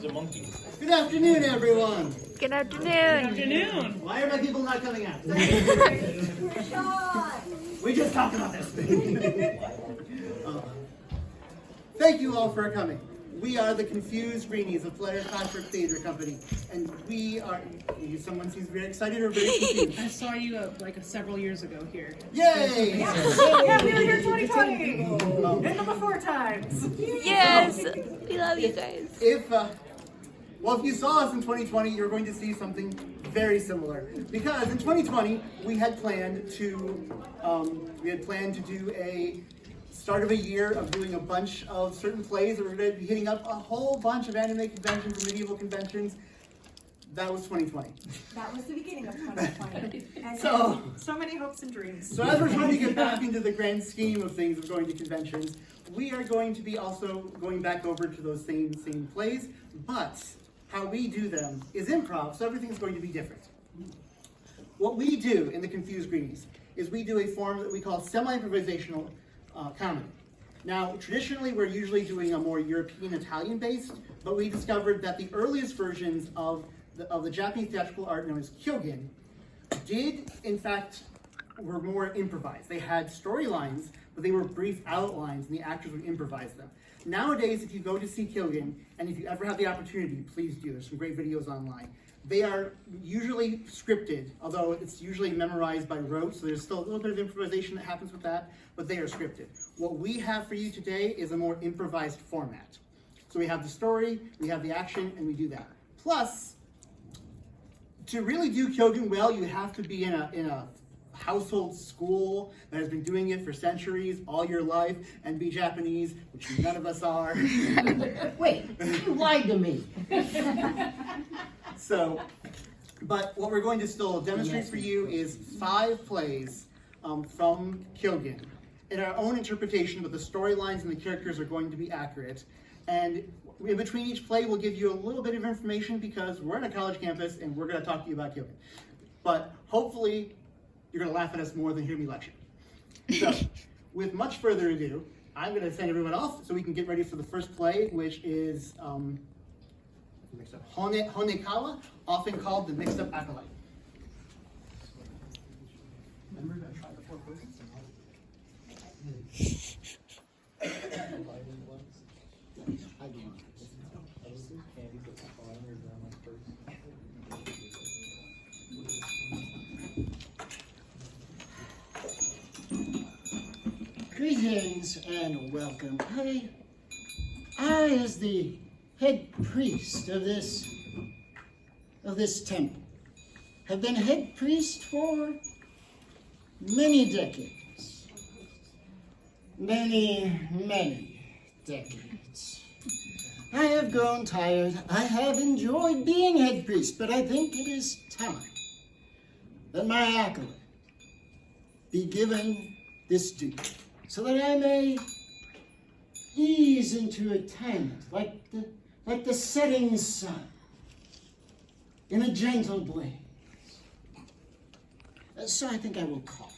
The monkey. Good afternoon, everyone. Good afternoon. Afternoon. Why are my people not coming out? We're shy. We just talked about this. Thank you all for coming. We are the Confused Greenies of Flair Classroom Theater Company, and we are. Someone seems very excited or very confused. I saw you several years ago here. Yay! Yeah, we were here 2020 and the before times. Yes, we love you guys. If you saw us in 2020, you're going to see something very similar. Because in 2020, we had planned to do a start of a year of doing a bunch of certain plays. We were going to be hitting up a whole bunch of anime conventions and medieval conventions. That was 2020. That was the beginning of 2020. And So So many hopes and dreams. as we're trying to get back into the grand scheme of things of going to conventions, we are going to be also going back over to those same plays, but how we do them is improv, so everything's going to be different. What we do in the Confused Greenies is we do a form that we call semi-improvisational comedy. Now, traditionally, we're usually doing a more European, Italian-based, but we discovered that the earliest versions of the Japanese theatrical art known as Kyogen did, in fact, were more improvised. They had storylines, but they were brief outlines, and the actors would improvise them. Nowadays, if you go to see Kyogen, and if you ever have the opportunity, please do. There's some great videos online. They are usually scripted, although it's usually memorized by rote, so there's still a little bit of improvisation that happens with that, but they are scripted. What we have for you today is a more improvised format. So we have the story, we have the action, and we do that. Plus, to really do Kyogen well, you have to be in a household school that has been doing it for centuries, all your life, and be Japanese, which none of us are. Wait, you lied to me. So, but what we're going to still demonstrate for you is 5 plays from Kyogen in our own interpretation, but the storylines and the characters are going to be accurate. And in between each play, we'll give you a little bit of information because we're on a college campus and we're going to talk to you about Kyogen. But hopefully, you're going to laugh at us more than hear me lecture. So, with much further ado, I'm going to send everyone off so we can get ready for the first play, which is Honekawa, often called the Mixed Up Acolyte. Remember to try the 4 persons? Greetings and welcome. I, as the head priest of this temple, have been head priest for many decades. Many decades. I have grown tired. I have enjoyed being head priest, but I think it is time that my acolyte be given this duty, so that I may ease into attainment like the setting sun in a gentle blaze. So I think I will call.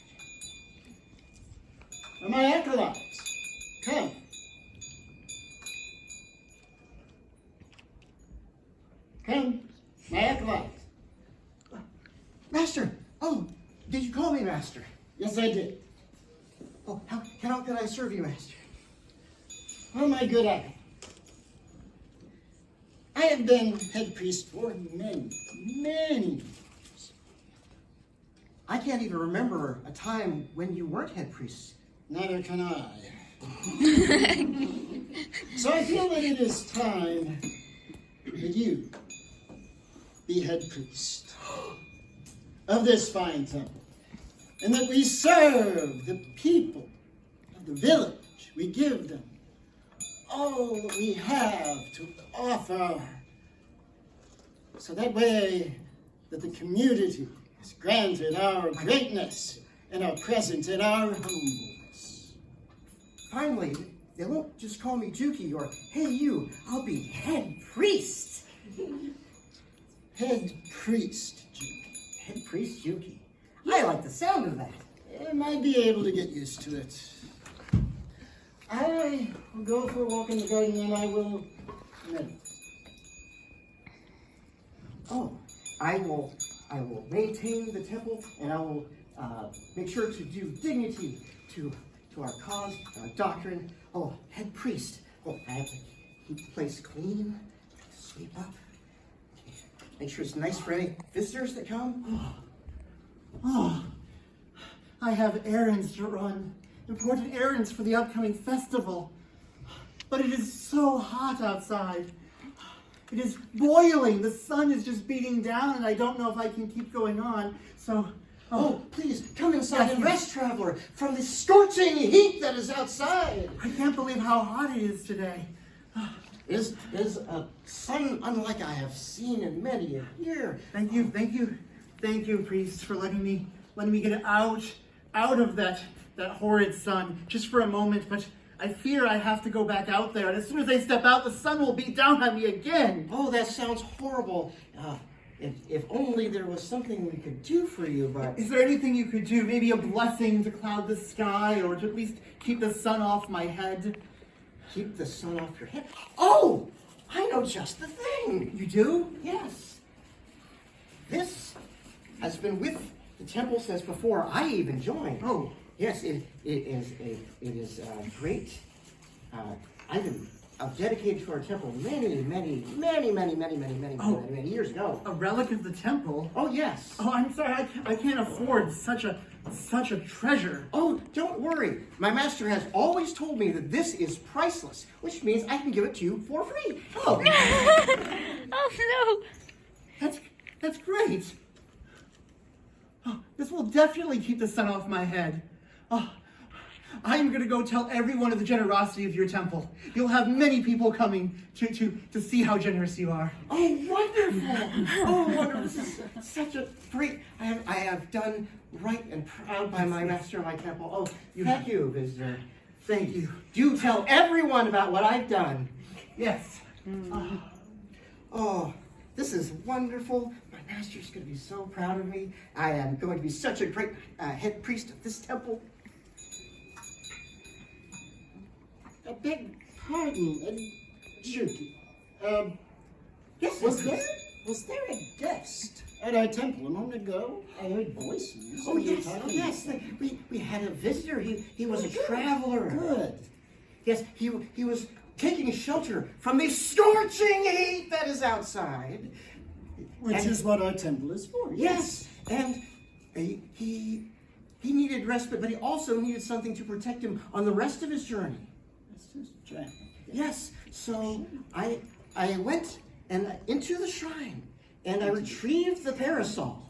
My acolytes, come. Come, my acolytes. Master! Oh, did you call me Master? Yes, I did. Oh, how can I serve you, Master? Oh, my good acolyte. I have been head priest for many years. I can't even remember a time when you weren't head priest. Neither can I. So I feel that it is time that you be head priest of this fine temple, and that we serve the people of the village. We give them all that we have to offer, so that way that the community is granted our greatness and are present in our humbleness. Finally, they won't just call me Juki or, hey you, I'll be head priest. Head priest, Juki. Head priest Juki. I like the sound of that. I might be able to get used to it. I will go for a walk in the garden and I will meditate. Oh, I will maintain the temple, and I will make sure to do dignity to our cause, our doctrine. Oh, head priest. Oh, I have to keep the place clean, sweep up, make sure it's nice for any visitors that come. Oh, I have errands to run, important errands for the upcoming festival. But it is so hot outside. It is boiling. The sun is just beating down, and I don't know if I can keep going on. So, Oh, please, come inside and rest, traveler, from the scorching heat that is outside. I can't believe how hot it is today. It is a sun unlike I have seen in many a year. Thank you, priest, for letting me get out of that horrid sun just for a moment. But I fear I have to go back out there, and as soon as I step out, the sun will beat down on me again. Oh, that sounds horrible. If only there was something we could do for you, but... Is there anything you could do? Maybe a blessing to cloud the sky, or to at least keep the sun off my head? Keep the sun off your head? Oh! I know just the thing! You do? Yes. This has been with the temple since before I even joined. Oh. Yes, it is a great item dedicated to our temple many years ago. A relic of the temple? Oh yes. Oh, I'm sorry, I can't afford such a treasure. Oh, don't worry. My master has always told me that this is priceless, which means I can give it to you for free. Oh, Oh That's great. Oh, this will definitely keep the sun off my head. Oh, I'm going to go tell everyone of the generosity of your temple. You'll have many people coming to see how generous you are. oh, wonderful! Oh, wonderful! This is such a great. I have done right and proud by my master of my temple. Oh, thank you, visitor. Thank you. Do tell everyone about what I've done. Yes. Oh, this is wonderful. My master's going to be so proud of me. I am going to be such a great head priest of this temple. A big pardon, Juki. yes, Was there a guest at our temple a moment ago? I heard voices. Oh, yes. We had a visitor. He was a traveler. Good. Yes, he was taking shelter from the scorching heat that is outside. Which is what our temple is for. Yes, and he needed respite, but he also needed something to protect him on the rest of his journey. That's just travel. Yes, so I went into the shrine, and I retrieved the parasol.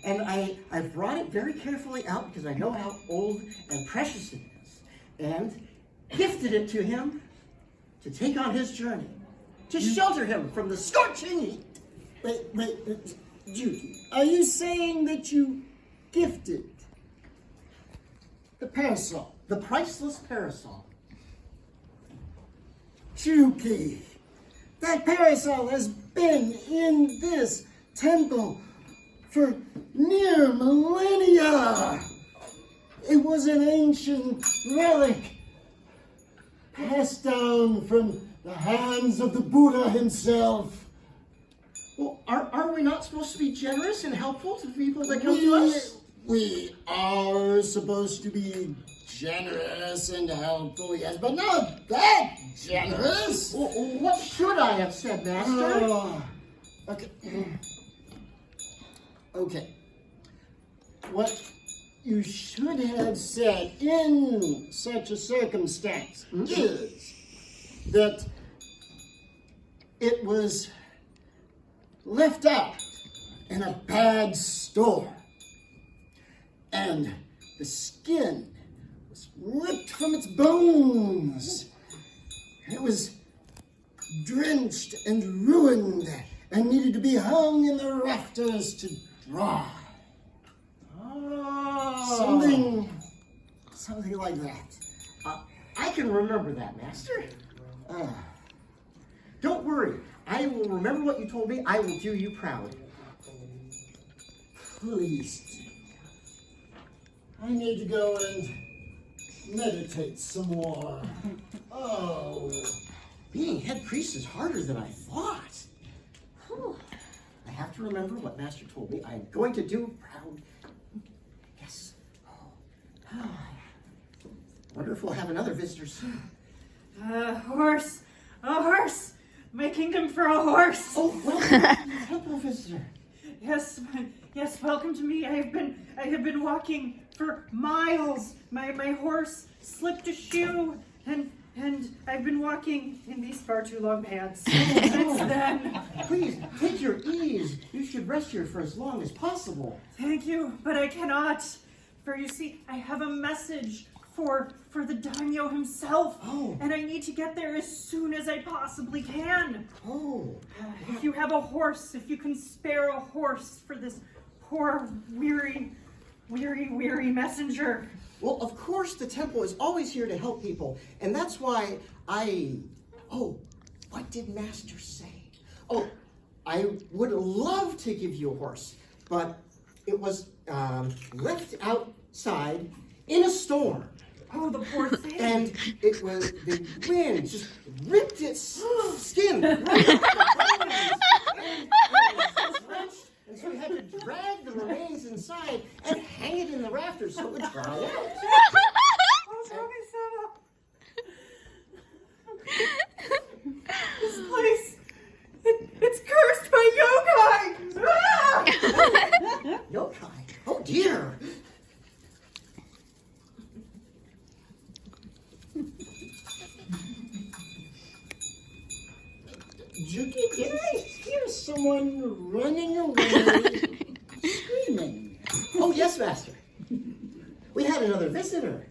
And I brought it very carefully out because I know how old and precious it is, and gifted it to him to take on his journey, to shelter him from the scorching heat. Wait, Juki, are you saying that you gifted the parasol? The priceless parasol. Juki, that parasol has been in this temple for near millennia. It was an ancient relic passed down from the hands of the Buddha himself. Well, are we not supposed to be generous and helpful to the people that come to us? We are supposed to be generous and helpful, yes, but not that generous. Well, what should I have said, Master? Okay. Okay. What you should have said in such a circumstance is that it was left out in a bad store, and the skin was ripped from its bones. It was drenched and ruined and needed to be hung in the rafters to dry. Oh. Something like that. I can remember that, Master. Don't worry. I will remember what you told me. I will do you proud. Please do. I need to go and meditate some more. Oh. Being head priest is harder than I thought. no. to remember what Master told me. I am going to do proud. Yes. Oh. Wonder if we'll have another visitor soon. Horse. A horse. My kingdom for a horse. Oh, welcome, temple visitor. Yes, welcome to me. I have been walking for miles. My horse slipped a shoe and I've been walking in these far too long pants since then. Please, take your ease. You should rest here for as long as possible. Thank you, but I cannot. For you see, I have a message for the daimyo himself. Oh. And I need to get there as soon as I possibly can. Oh. If you have a horse, if you can spare a horse for this poor, weary messenger. Well, of course, the temple is always here to help people, and that's why oh, what did Master say? Oh, I would love to give you a horse, but it was left outside in a storm. Oh, the poor thing. And it was, the wind just ripped its skin right off the bones. And it was wrenched, and so we had to drag the remains inside and hang it in the rafters so it would dry out. This place, it's cursed by yokai! Ah! Yokai? Oh dear! Juki, did I hear someone running away screaming? Oh yes, Master. We had another visitor.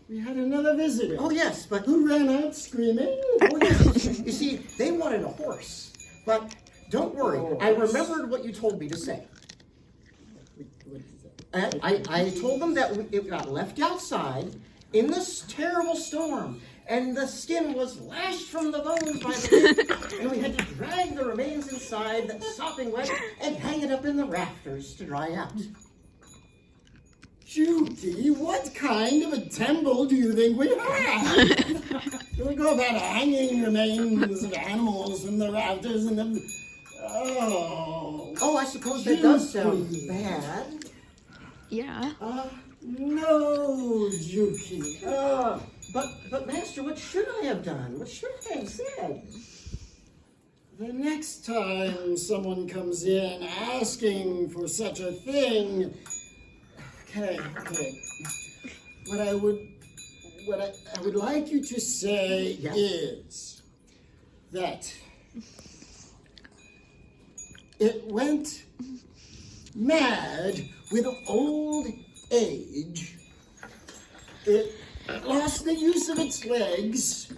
We had another visitor. Oh yes, but Who ran out screaming? oh, yes. You see, they wanted a horse. But don't worry, I remembered what you told me to say. What is that? I told them that it got left outside in this terrible storm, and the skin was lashed from the bones by the wind, and we had to drag the remains inside, that sopping wet, and hang it up in the rafters to dry out. Juki, what kind of a temple do you think we have? Do we go about hanging remains of animals in the rafters and the... Oh, I suppose that does sound bad. Yeah. No, Juki. But Master, what should I have done? What should I have said? The next time someone comes in asking for such a thing, okay. What I would like you to say Yes. is that it went mad with old age. It lost the use of its legs,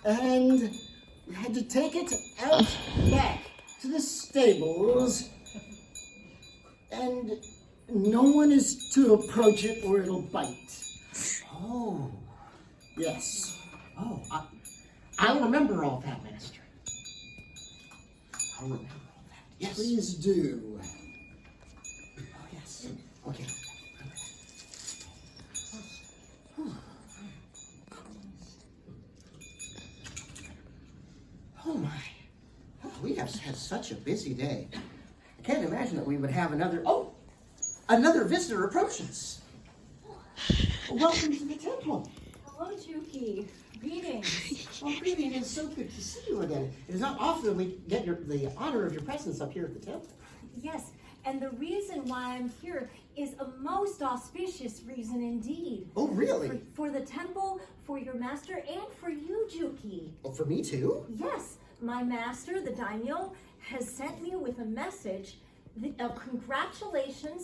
and we had to take it out back to the stables, and no one is to approach it or it'll bite. Oh, Yes. oh, I'll remember all that, Master. I'll remember all that. Yes. Please do. Oh, yes. Okay. Oh my. We have had such a busy day. I can't imagine that we would have another visitor approach us. Welcome to the temple. Hello, Juki. Greetings. Oh, greeting. It's so good to see you again. It is not often we get the honor of your presence up here at the temple. Yes, and the reason why I'm here is a most auspicious reason indeed. Oh, really? For the temple, for your master, and for you, Juki. Oh, for me too? Yes, my master, the daimyo, has sent me with a message of congratulations